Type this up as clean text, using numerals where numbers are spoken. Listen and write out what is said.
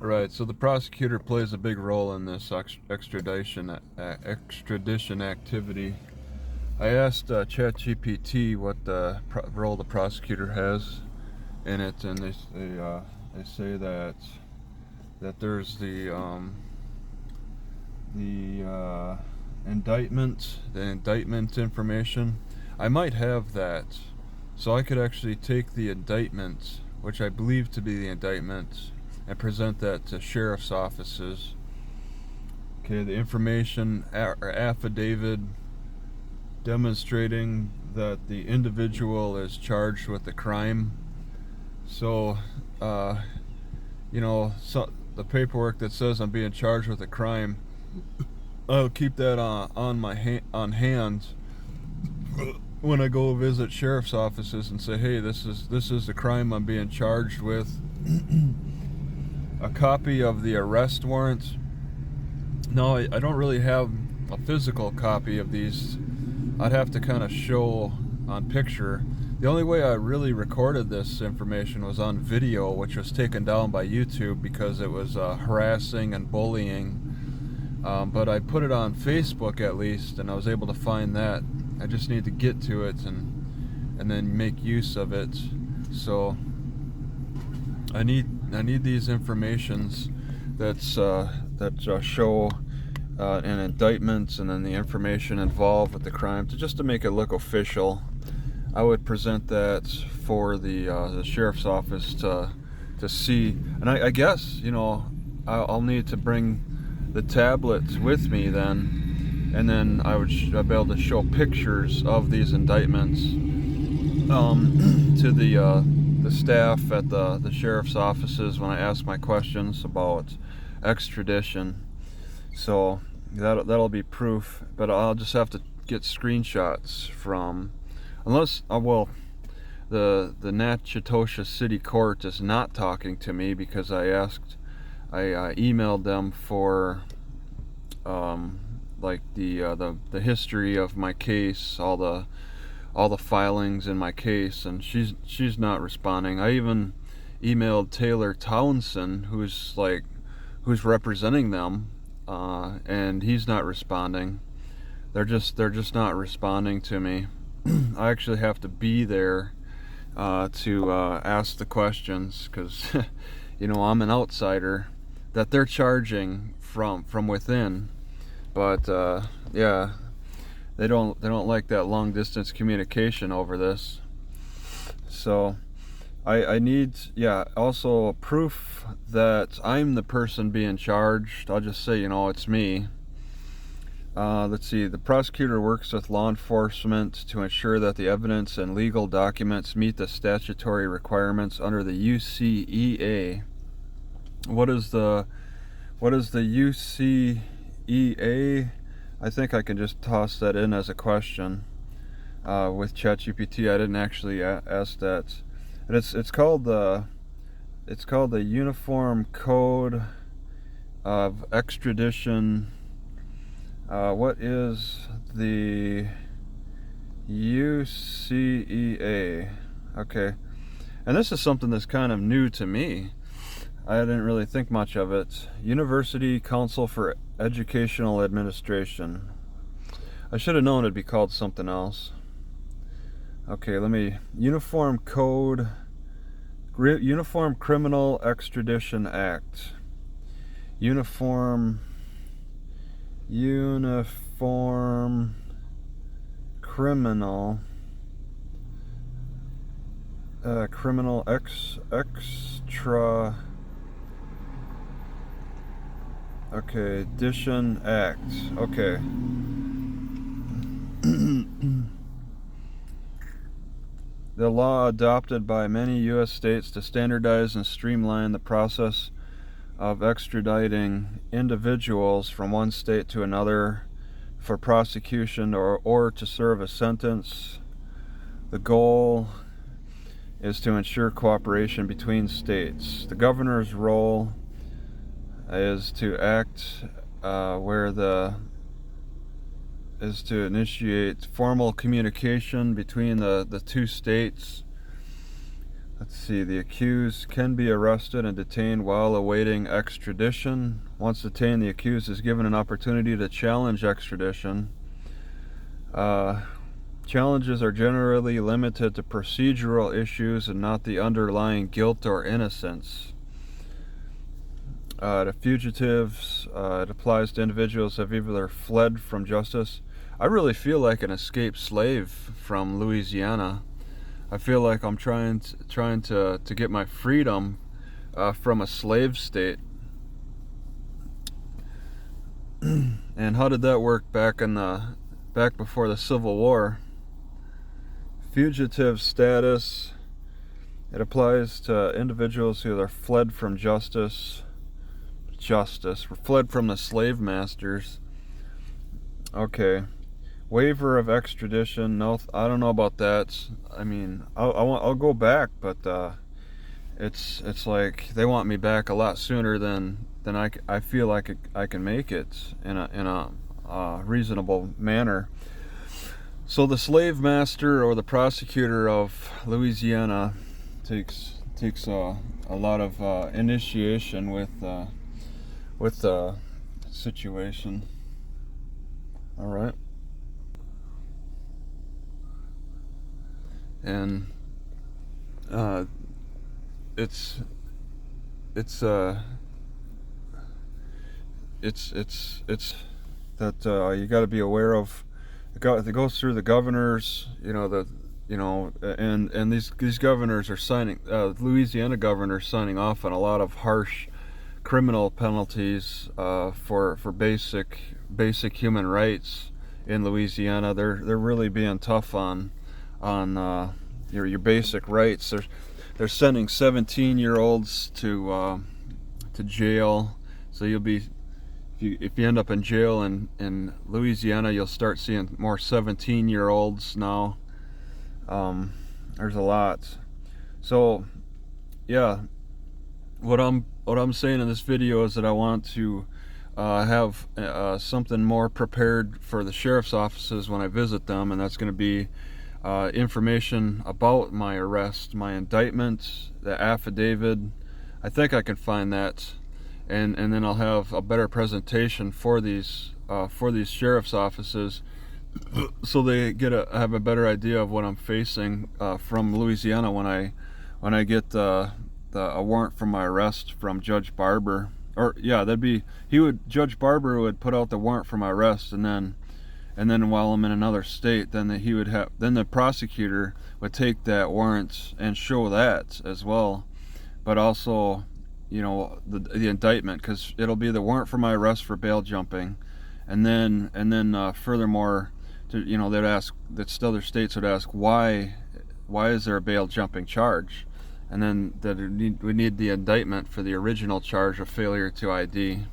Right, so the prosecutor plays a big role in this extradition activity. I asked ChatGPT what the role the prosecutor has in it, and they say that there's the indictment information. I might have that, so I could actually take the indictment, which I believe to be the indictment, and present that to sheriff's offices. Okay, the information or affidavit demonstrating that the individual is charged with the crime. So, so the paperwork that says I'm being charged with a crime, I'll keep that on hand when I go visit sheriff's offices and say, hey, this is the crime I'm being charged with. A copy of the arrest warrant. No, I don't really have a physical copy of these. I'd have to kind of show on picture. The only way I really recorded this information was on video, which was taken down by YouTube because it was harassing and bullying. But I put it on Facebook at least, and I was able to find that. I just need to get to it and then make use of it. So I need these informations that show an indictment and then the information involved with the crime just to make it look official. I would present that for the sheriff's office to see, and I guess I'll need to bring the tablets with me then, and then I'll be able to show pictures of these indictments to the staff at the sheriff's offices when I ask my questions about extradition. So that'll be proof, but I'll just have to get screenshots from, unless the Natchitoches City Court is not talking to me because I emailed them for like the history of my case, all the filings in my case, and she's not responding. I even emailed Taylor Townsend, who's representing them, and he's not responding. They're just not responding to me. I actually have to be there to ask the questions because I'm an outsider that they're charging from within. But yeah, they don't like that long distance communication over this. So I need also proof that I'm the person being charged. I'll just say it's me. Let's see. The prosecutor works with law enforcement to ensure that the evidence and legal documents meet the statutory requirements under the UCEA. What is the UCEA? I think I can just toss that in as a question with ChatGPT. I didn't actually ask that. And it's called the Uniform Code of Extradition. What is the UCEA? Okay, and this is something that's kind of new to me. I didn't really think much of it. University Council for Educational Administration. I should have known it'd be called something else. Okay, Uniform Criminal Extradition Act. Uniform Criminal Extra. Okay, Edition Act. Okay. The law adopted by many U.S. states to standardize and streamline the process of extraditing individuals from one state to another for prosecution or to serve a sentence. The goal is to ensure cooperation between states. The governor's role is to act is to initiate formal communication between the two states. Let's see, the accused can be arrested and detained while awaiting extradition. Once detained, the accused is given an opportunity to challenge extradition. Challenges are generally limited to procedural issues and not the underlying guilt or innocence. To fugitives, it applies to individuals who have either fled from justice. I really feel like an escaped slave from Louisiana. I feel like I'm trying to get my freedom from a slave state. And how did that work back before the Civil War? Fugitive status, it applies to individuals who are fled from justice, fled from the slave masters. Okay. Waiver of extradition, no, I don't know about that. I mean, I'll go back, but it's like they want me back a lot sooner than I feel like I can make it in a reasonable manner. So the slave master or the prosecutor of Louisiana takes a lot of initiation with the situation. All right. And it's that you got to be aware of. It goes through the governors, and these governors are signing. Louisiana governors signing off on a lot of harsh criminal penalties for basic human rights in Louisiana. They're really being tough on your basic rights. They're sending 17-year-olds to jail. So you'll be, if you end up in jail in Louisiana, you'll start seeing more 17-year-olds now. There's a lot. So yeah, what I'm saying in this video is that I want to have something more prepared for the sheriff's offices when I visit them, and that's going to be information about my arrest, my indictment, the affidavit. I think I can find that, and then I'll have a better presentation for these sheriff's offices, so they have a better idea of what I'm facing from Louisiana when I get a warrant for my arrest from Judge Barber. Or yeah, Judge Barber would put out the warrant for my arrest, and then while I'm in another state, then the prosecutor would take that warrant and show that as well, but also, the indictment, because it'll be the warrant for my arrest for bail jumping, and then furthermore, they'd ask, that other states would ask, why is there a bail jumping charge, and then we need the indictment for the original charge of failure to ID.